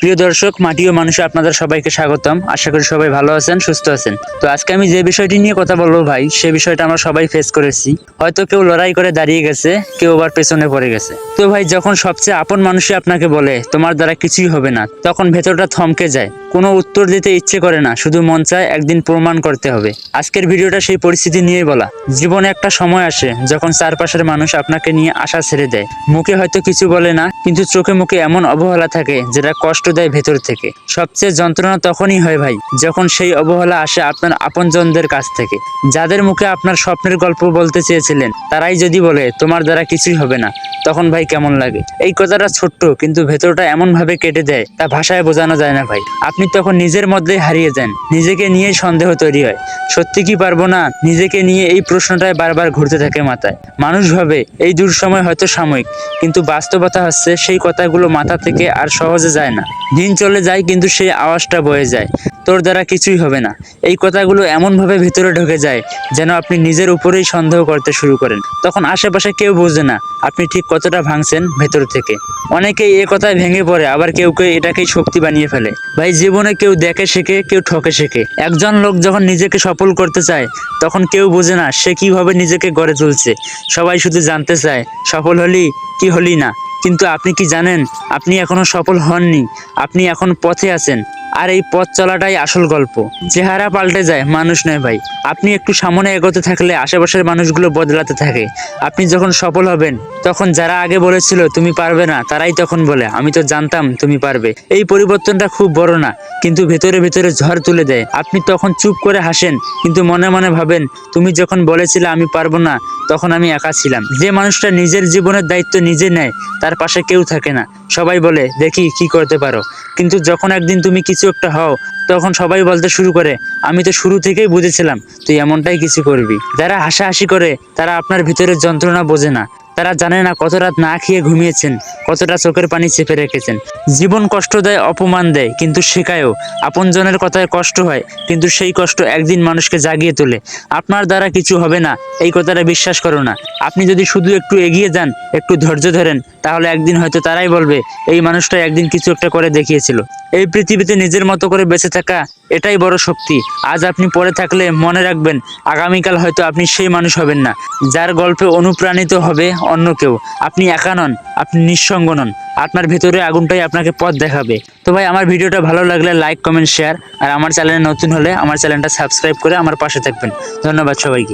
প্রিয় দর্শক, মাটি ও মানুষে আপনাদের সবাইকে স্বাগতম। আশা করি সবাই ভালো আছেন, সুস্থ আছেন। তো আজকে আমি যে বিষয়টি নিয়ে কথা বলবো ভাই, সে বিষয়টা আমরা সবাই ফেস করেছি। হয়তো কেউ লড়াই করে দাঁড়িয়ে গেছে, কেউ আবার পেছনে পড়ে গেছে। তো ভাই, যখন সবচেয়ে আপন মানুষই আপনাকে বলে তোমার দ্বারা কিছুই হবে না, তখন ভেতরটা থমকে যায়। কোনো উত্তর দিতে ইচ্ছে করে না, শুধু মন চায় একদিন প্রমাণ করতে হবে। আজকের ভিডিওটা সেই পরিস্থিতি নিয়েই বলা। জীবনে একটা সময় আসে যখন চারপাশের মানুষ আপনাকে নিয়ে আশা ছেড়ে দেয়। মুখে হয়তো কিছু বলে না, কিন্তু চোখে মুখে এমন অবহেলা থাকে যেটা কষ্ট দেয় ভেতর থেকে। সবচেয়ে যন্ত্রণা তখনই হয় ভাই, যখন সেই অবহেলা আসে আপনার আপনজনদের কাছ থেকে। যাদের মুখে আপনার স্বপ্নের গল্প বলতে চেয়েছিলেন, তারাই যদি বলে তোমার দ্বারা কিছুই হবে না, তখন ভাই কেমন লাগে? এই কথাটা ছোট্ট, কিন্তু ভেতরটা এমন ভাবে কেটে দেয়, তা ভাষায় বোঝানো যায় না ভাই। আপনি তখন নিজের মধ্যেই হারিয়ে যান, নিজেকে নিয়ে সন্দেহ তৈরি হয়। সত্যি কি পারবো না? নিজেকে নিয়ে এই প্রশ্নটাই বারবার ঘুরতে থাকে মাথায়। মানুষ ভাবে এই দুঃসময় হয়তো সাময়িক, কিন্তু বাস্তবতা হচ্ছে সেই কথাগুলো মাথা থেকে আর সহজে যায় না। দিন চলে যায়, কিন্তু সেই আওয়াজটা বয়ে যায়, তোর দ্বারা কিছুই হবে না। এই কথাগুলো এমনভাবে ভিতরে ঢুকে যায় যেন আপনি নিজের উপরেই সন্দেহ করতে শুরু করেন। তখন আশেপাশে কেউ বোঝে না আপনি ঠিক কতটা ভাঙছেন ভেতর থেকে। অনেকেই এ কথায় ভেঙে পড়ে, আবার কেউ কেউ এটাকেই শক্তি বানিয়ে ফেলে। ভাই, জীবনে কেউ দেখে শেখে, কেউ ঠকে শেখে। একজন লোক যখন নিজেকে সফল করতে চায়, তখন কেউ বোঝে না সে কিভাবে নিজেকে গড়ে তুলছে। সবাই শুধু জানতে চায় সফল হলি কি হলি না, কিন্তু আপনি কি জানেন আপনি এখনো সফল হননি। আপনি এখন পথে আছেন, আর এই পথ চলাটাই আসল গল্প। চেহারা পাল্টে যায়, মানুষ নয় ভাই। আপনি একটু সামনে এগোতে থাকলে আশেপাশের মানুষগুলো বদলাতে থাকে। আপনি যখন সফল হবেন, তখন যারা আগে বলেছিল তুমি পারবে না, তারাই তখন বলে আমি তো জানতাম তুমি পারবে। এই পরিবর্তনটা খুব বড় না, কিন্তু ভেতরে ভেতরে ঝড় তুলে দেয়। আপনি তখন চুপ করে হাসেন, কিন্তু মনে মনে ভাবেন তুমি যখন বলেছিলে আমি পারবো না, তখন আমি একা ছিলাম। যে মানুষটা নিজের জীবনের দায়িত্ব নিজে নেয়, তার পাশে কেউ থাকে না। সবাই বলে দেখি কি করতে পারো, কিন্তু যখন একদিন তুমি কিছু একটা হও, তখন সবাই বলতে শুরু করে আমি তো শুরু থেকেই বুঝেছিলাম তুই এমনটাই কিছু করবি। যারা হাসাহাসি করে, তারা আপনার ভিতরের যন্ত্রণা বোঝে না। তারা জানে না কত রাত না খেয়ে ঘুমিয়েছেন, কতটা চোখের পানি চেপে রেখেছেন। জীবন কষ্ট দেয়, অপমান দেয়, কিন্তু শেখায়ও। আপনজনের কথায় কষ্ট হয়, কিন্তু সেই কষ্ট একদিন মানুষকে জাগিয়ে তোলে। আপনার দ্বারা কিছু হবে না, এই কথাটা বিশ্বাস করো না। আপনি যদি শুধু একটু এগিয়ে যান, একটু ধৈর্য ধরেন, তাহলে একদিন হয়তো তারাই বলবে এই মানুষটা একদিন কিছু একটা করে দেখিয়েছিল। এই পৃথিবীতে নিজের মতো করে বেঁচে থাকা, এটাই বড় শক্তি। আজ আপনি পড়ে থাকলে মনে রাখবেন, আগামীকাল হয়তো আপনি সেই মানুষ হবেন না যার গল্পে অনুপ্রাণিত হবে অন্য কেউ। আপনি একা নন, আপনি নিঃসঙ্গ নন। আপনার ভেতরে আগুনটাই আপনাকে পথ দেখাবে। তো ভাই, আমার ভিডিওটা ভালো লাগলে লাইক, কমেন্ট, শেয়ার, আর আমার চ্যানেলে নতুন হলে আমার চ্যানেলটা সাবস্ক্রাইব করে আমার পাশে থাকবেন। ধন্যবাদ সবাইকে।